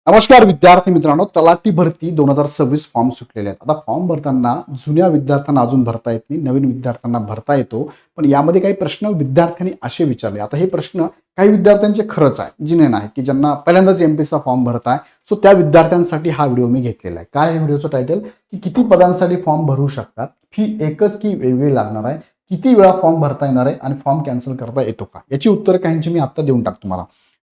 नमस्कार विद्यार्थी मित्रांनो, तलाठी भरती 2026 फॉर्म सुटलेले आहेत. आता फॉर्म भरताना जुन्या विद्यार्थ्यांना अजून भरता येत नाही, नवीन विद्यार्थ्यांना भरता येतो. पण यामध्ये काही प्रश्न विद्यार्थ्यांनी असे विचारले. आता हे प्रश्न काही विद्यार्थ्यांचे खरंच आहे, जिने नाही, की ज्यांना पहिल्यांदाच एमपीएसचा फॉर्म भरताय. सो त्या विद्यार्थ्यांसाठी हा व्हिडिओ मी घेतलेला आहे. काय आहे व्हिडिओचं टायटल, की किती पदांसाठी फॉर्म भरू शकतात, फी एकच की वेगळी लागणार आहे, किती वेळा फॉर्म भरता येणार आहे आणि फॉर्म कॅन्सल करता येतो का, याची उत्तरं काहींची मी आता देऊन टाकतो तुम्हाला.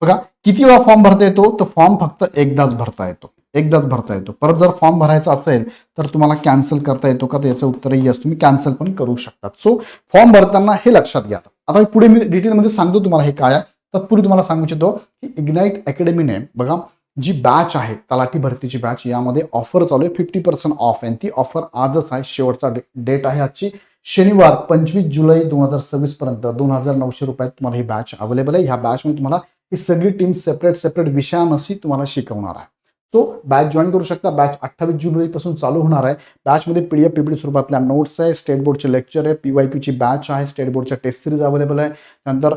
बघा, किती वेळा फॉर्म भरता येतो, तर फॉर्म फक्त एकदाच भरता येतो. परत जर फॉर्म भरायचा असेल तर तुम्हाला कॅन्सल करता येतो का, तर याचं उत्तर येस, तुम्ही कॅन्सल पण करू शकतात. सो फॉर्म भरताना हे लक्षात घ्या. आता पुढे मी डिटेलमध्ये सांगतो तुम्हाला हे काय आहे. तत्पूर्वी तुम्हाला सांगू इच्छितो की इग्नाइट अकॅडमीने बघा जी बॅच आहे तलाठी भरतीची बॅच, यामध्ये ऑफर चालू आहे 50% ऑफ, आणि ती ऑफर आजच आहे. शेवटचा डेट आहे आजची, शनिवार 25 जुलै 2026 पर्यंत 2900 रुपयात तुम्हाला ही बॅच अवेलेबल आहे. ह्या बॅचमध्ये तुम्हाला ही सगळी टीम सेपरेट विषयानुसार तुम्हाला शिकवणार आहे. सो बॅच जॉईन करू शकता. बॅच 28 जुलैपासून चालू होणार आहे. बॅचमध्ये पीडीएफ पीपीटी स्वरूपातल्या नोट्स आहे, स्टेट बोर्डचे लेक्चर आहे, पीवायक्यूची बॅच आहे, स्टेट बोर्डच्या टेस्ट सिरीज अवेलेबल आहे. नंतर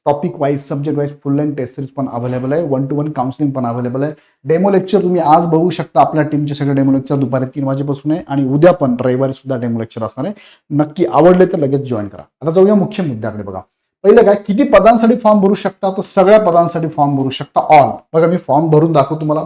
topic wise, subject wise full length test series पण अवेलेबल आहे. 1-to-1 काउन्सिलिंग पण अवेलेबल आहे. डेमो लेक्चर तुम्ही आज बघू शकता. आपल्या टीमचे सगळे डेमो लेक्चर दुपारी 3 वाजेपासून आहे, आणि उद्या पण रविवारी सुद्धा डेमो लेक्चर असणार आहे. नक्की आवडले तर लगेच जॉईन करा. आता जाऊया मुख्य मुद्द्याकडे. बघा, पहिलं काय, किती पदांसाठी फॉर्म भरू शकता, तर सगळ्या पदांसाठी फॉर्म भरू शकता, ऑल. बघा, मी फॉर्म भरून दाखवतो तुम्हाला,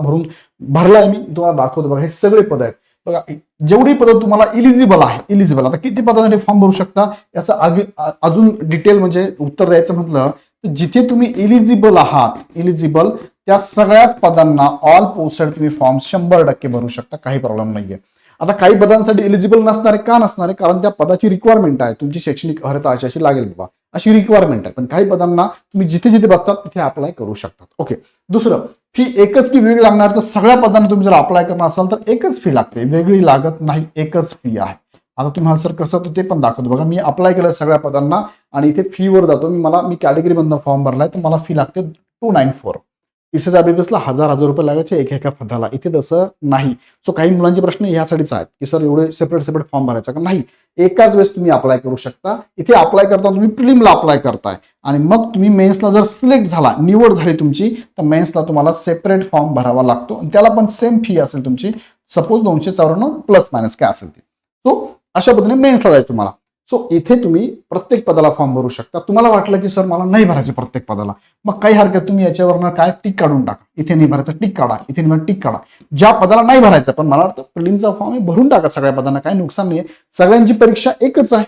भरलाय मी तुम्हाला दाखवतो. बघा, हे सगळे पद आहेत. बघा, जेवढी पदं तुम्हाला इलिजिबल आता किती पदांसाठी फॉर्म भरू शकता याचं अजून डिटेल म्हणजे उत्तर द्यायचं म्हटलं तर जिथे तुम्ही इलिजिबल त्या सगळ्याच पदांना ऑल पोस्टेड तुम्ही फॉर्म 100% भरू शकता, काही प्रॉब्लेम नाहीये. आता काही पदांसाठी इलिजिबल नसणारे का नसणारे, कारण त्या पदाची रिक्वायरमेंट आहे, तुमची शैक्षणिक अर्हता अशी लागेल बाबा, अशी रिक्वायरमेंट आहे. पण काही पदांना तुम्ही जिथे बसतात तिथे अप्लाय करू शकतात. ओके. दुसरं, फी एकच की वेगळी लागणार, तर सगळ्या पदांना तुम्ही जर अप्लाय करणार असाल तर एकच फी लागते, वेगळी लागत नाही, एकच फी आहे. आता तुम्हाला सर कसं ते पण दाखवतो. बघा, मी अप्लाय केलं सगळ्या पदांना, आणि इथे फी वर जातो. मी कॅटेगरी मधनं फॉर्म भरलाय, तर मला फी लागते 294. तिसऱ्या बेबीसला 1000 रुपये लागायचे एका पदाला. इथे तसं नाही. सो काही मुलांचे प्रश्न यासाठीच आहेत की सर एवढे सेपरेट फॉर्म भरायचा का, नाही, एकाच वेळेस तुम्ही अप्लाय करू शकता. इथे अप्लाय करताना तुम्ही प्रिलिमला अप्लाय करताय, आणि मग तुम्ही मेन्सला जर सिलेक्ट झाला, निवड झाली तुमची, तर मेन्सला तुम्हाला सेपरेट फॉर्म भरावा लागतो, आणि त्याला पण सेम फी असेल तुमची, सपोज 294 प्लस मायनस काय असेल ते. सो अशा पद्धतीने मेन्सला जायचं तुम्हाला. सो इथे तुम्ही प्रत्येक पदाला फॉर्म भरू शकता. तुम्हाला वाटलं की सर मला नाही भरायचे प्रत्येक पदाला, मग काही हरकत, तुम्ही याच्यावरनं काय टिक काढून टाका. इथे नाही भरायचं, टिक काढा. इथे नाही टिक काढा. ज्या पदाला नाही भरायचं, पण मला वाटतं प्रिलिमचा फॉर्म आहे, भरून टाका सगळ्या पदांना, काही नुकसान नाहीये. सगळ्यांची परीक्षा एकच आहे,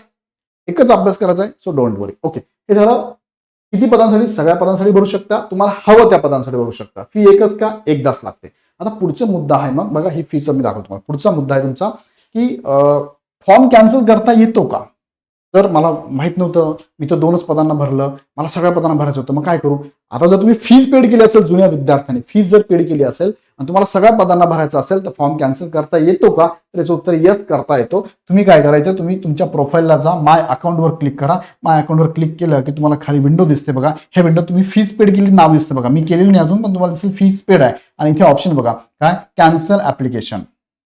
एकच अभ्यास करायचा आहे. So don't worry. ओके, हे झालं किती पदांसाठी. सगळ्या पदांसाठी भरू शकता, तुम्हाला हवं त्या पदांसाठी भरू शकता. फी एकच का, एकदाच लागते. आता पुढचा मुद्दा आहे, मग बघा, ही फीचं मी दाखवतो तुम्हाला. पुढचा मुद्दा आहे तुमचा की फॉर्म कॅन्सल करता येतो का. तर मला माहित नव्हतं, मी तर 2च पदांना भरलं, मला सगळ्या पदांना भरायचं होतं, मग काय करू. आता जर तुम्ही फीज पेड केली असेल, जुन्या विद्यार्थ्यांनी फीज जर पेड केली असेल आणि तुम्हाला सगळ्या पदांना भरायचं असेल, तर फॉर्म कॅन्सल करता येतो का, तर याचं उत्तर येस, करता येतो. तुम्ही काय करायचं, तुम्ही तुमच्या प्रोफाईलला जा, माय अकाउंटवर क्लिक करा. माय अकाउंटवर क्लिक केलं की तुम्हाला खाली विंडो दिसते. बघा, ह्या विंडो तुम्ही फीज पेड केली नाव दिसतं. बघा, मी केलेली नाही अजून, पण तुम्हाला दिसेल फीज पेड आहे, आणि इथे ऑप्शन बघा काय, कॅन्सल ऍप्लिकेशन.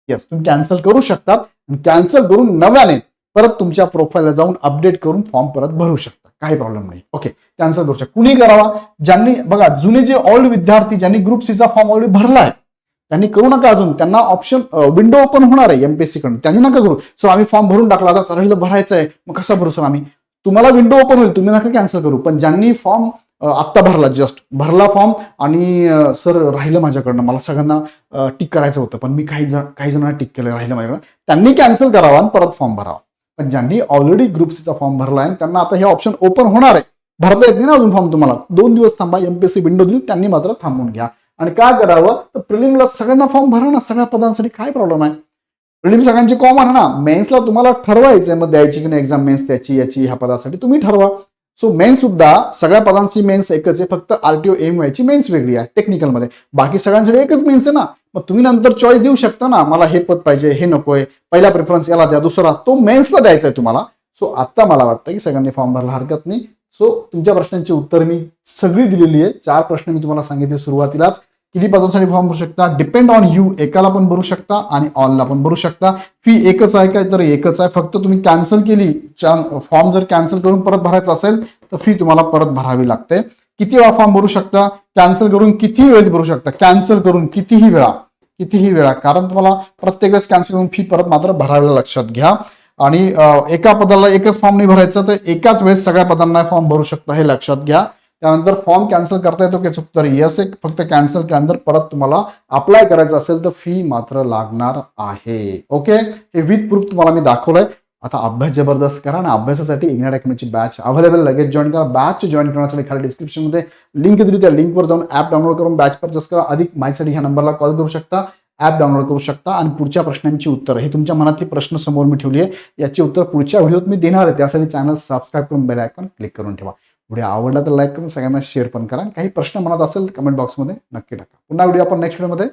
येस, तुम्ही कॅन्सल करू शकतात. कॅन्सल करून नव्याने परत तुमच्या प्रोफाईलला जाऊन अपडेट करून फॉर्म परत भरू शकता, काही प्रॉब्लेम नाही. ओके, कॅन्सल करू शकता. कुणी करावा, ज्यांनी, बघा, जुने जे ओल्ड विद्यार्थी ज्यांनी ग्रुप सीचा फॉर्म ऑलरेडी भरलाय, त्यांनी करू नका अजून. त्यांना ऑप्शन विंडो ओपन होणार आहे एमपीएससी कडून, त्यांनी नका करू. सो आम्ही फॉर्म भरून टाकला, आता चालेल भरायचं आहे, मग कसा भरू सर आम्ही, तुम्हाला विंडो ओपन होईल, तुम्ही नका कॅन्सल करू. पण ज्यांनी फॉर्म आत्ता भरला, जस्ट भरला फॉर्म, आणि सर राहिलं माझ्याकडनं, मला सगळ्यांना टिक करायचं होतं, पण मी काही जणांना टिक केलं, राहिलं माझ्याकडनं, त्यांनी कॅन्सल करावा आणि परत फॉर्म भरावा. पण ज्यांनी ऑलरेडी ग्रुप सीचा फॉर्म भरला आहे त्यांना आता हे ऑप्शन ओपन होणार आहे. भरता येत नाही ना अजून फॉर्म, तुम्हाला 2 दिवस थांबा, एमपीएससी विंडो देईल, त्यांनी मात्र थांबून घ्या. आणि काय करावं, तर प्रिलिमला सगळ्यांना फॉर्म भरा ना, सगळ्या पदांसाठी, काय प्रॉब्लेम आहे. प्रिलिम सगळ्यांची कॉमन आहे ना. मेन्सला तुम्हाला ठरवायचंय मग द्यायची की नाही एक्झाम, मेन्स त्याची याची, ह्या पदासाठी तुम्ही ठरवा. सो मेन्स सुद्धा सगळ्या पदांची मेन्स एकच आहे, फक्त आरटीओ एमवायची मेन्स वेगळी आहे टेक्निकलमध्ये, बाकी सगळ्यांसाठी एकच मेन्स आहे ना. मग तुम्ही नंतर चॉईस देऊ शकता ना, मला हे पद पाहिजे, हे नकोय, पहिला प्रेफरन्स याला द्या, दुसरा तो मेन्सला द्यायचा आहे तुम्हाला. सो आता मला वाटतं की सगळ्यांनी फॉर्म भरायला हरकत नाही. सो तुमच्या प्रश्नांची उत्तर मी सगळी दिलेली आहे. 4 प्रश्न मी तुम्हाला सांगितले सुरुवातीलाच. किती पदांसाठी फॉर्म भरू शकता, डिपेंड ऑन यू, एकाला पण भरू शकता आणि ऑलला पण भरू शकता. फी एकच आहे काय, तर एकच आहे. फक्त तुम्ही कॅन्सल केली, फॉर्म जर कॅन्सल करून परत भरायचा असेल तर फी तुम्हाला परत भरावी लागते. किती वेळा फॉर्म भरू शकता, कॅन्सल करून किती वेळेस भरू शकता, कॅन्सल करून कितीही वेळा, कारण तुम्हाला प्रत्येक वेळेस कॅन्सल करून फी परत मात्र भरायला लक्षात घ्या. आणि एका पदाला एकच फॉर्म नाही भरायचा, तर एकाच वेळेस सगळ्या पदांना फॉर्म भरू शकता हे लक्षात घ्या. त्यानंतर फॉर्म कॅन्सल करता येतो की तर येस आहे, फक्त कॅन्सल केल्यानंतर परत तुम्हाला अप्लाय करायचं असेल तर फी मात्र लागणार आहे. ओके, हे विथ प्रूफ तुम्हाला मी दाखवलंय. आता अभ्यास जबरदस्त करा आणि अभ्यासासाठी इग्नाइट अकॅडमीची बॅच अवेलेबल लगेच जॉईन करा. बॅच जॉईन करण्यासाठी खाली डिस्क्रिप्शनमध्ये लिंक दिली, त्या लिंकवर जाऊन ऍप डाउनलोड करून बॅच परचेस करा. अधिक माहितीसाठी ह्या नंबरला कॉल करू शकता, ऍप डाउनलोड करू शकता. आणि पुढच्या प्रश्नांची उत्तर, हे तुमच्या मनातली प्रश्न समोर मी ठेवली आहे, याची उत्तर पुढच्या व्हिडिओत मी देणार आहे. त्यासाठी चॅनल सबस्क्राईब करून बेल आयकॉन क्लिक करून ठेवा. व्हिडिओ आवडला तर लाईक करून सगळ्यांना शेअर पण करा. काही प्रश्न मनात असेल कमेंट बॉक्समध्ये नक्की टाका. पुन्हा व्हिडिओ आपण नेक्स्ट व्हिडिओमध्ये